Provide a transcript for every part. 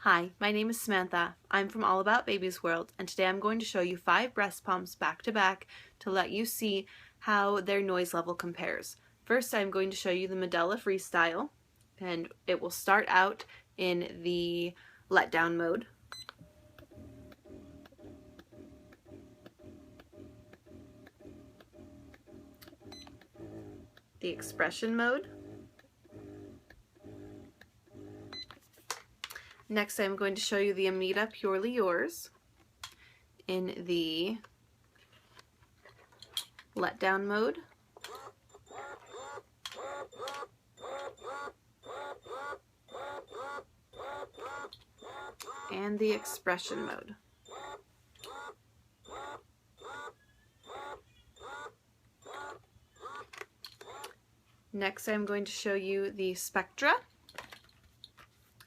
Hi, my name is Samantha. I'm from All About Baby's World, and today I'm going to show you 5 breast pumps back to back to let you see how their noise level compares. First, I'm going to show you the Medela Freestyle, and it will start out in the letdown mode. The expression mode. Next, I'm going to show you the Amita Purely Yours in the letdown mode. And the expression mode. Next, I'm going to show you the Spectra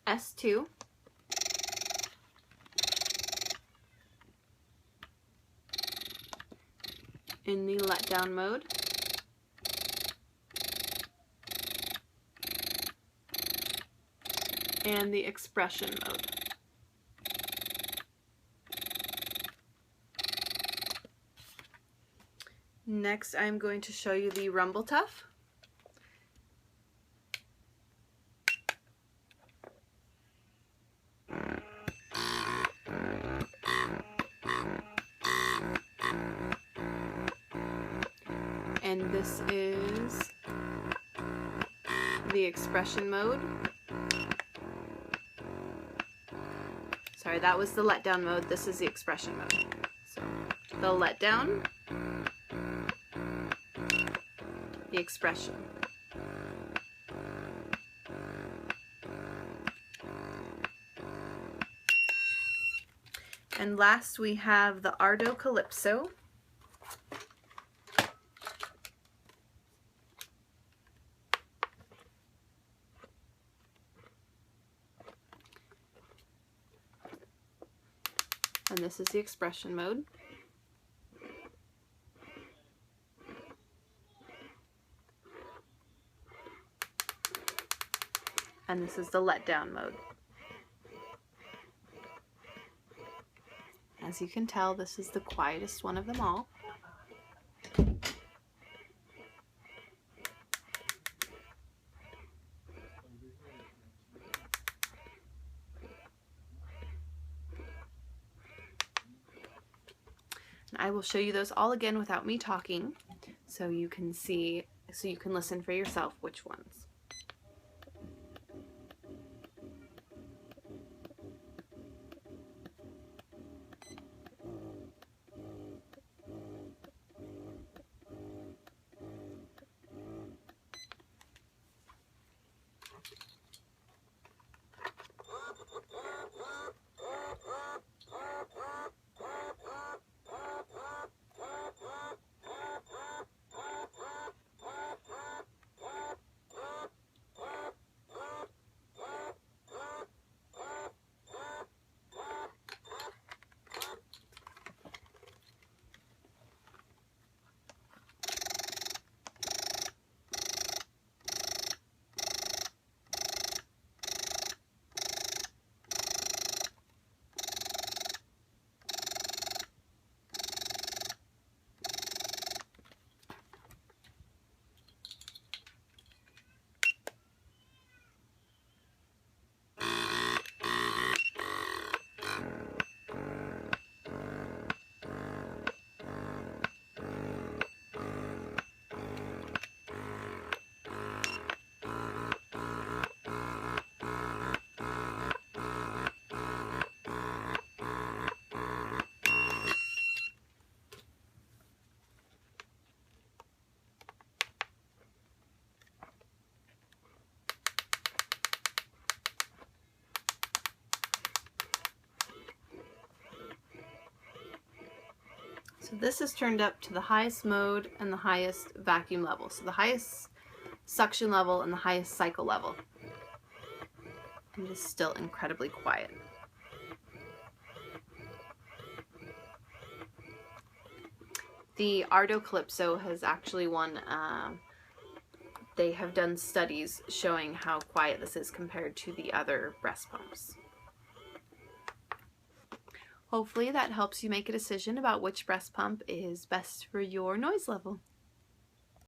S2 in the letdown mode. And the expression mode. Next, I'm going to show you the Rumble Tough. And this is the expression mode. Sorry, that was the letdown mode. This is the expression mode. So, the letdown, the expression. And last we have the Ardo Calypso. And this is the expression mode. And this is the letdown mode. As you can tell, this is the quietest one of them all. I will show you those all again without me talking, so you can see, so you can listen for yourself which ones. So this is turned up to the highest mode and the highest vacuum level. So the highest suction level and the highest cycle level. And it is still incredibly quiet. The Ardo Calypso has actually won, they have done studies showing how quiet this is compared to the other breast pumps. Hopefully that helps you make a decision about which breast pump is best for your noise level.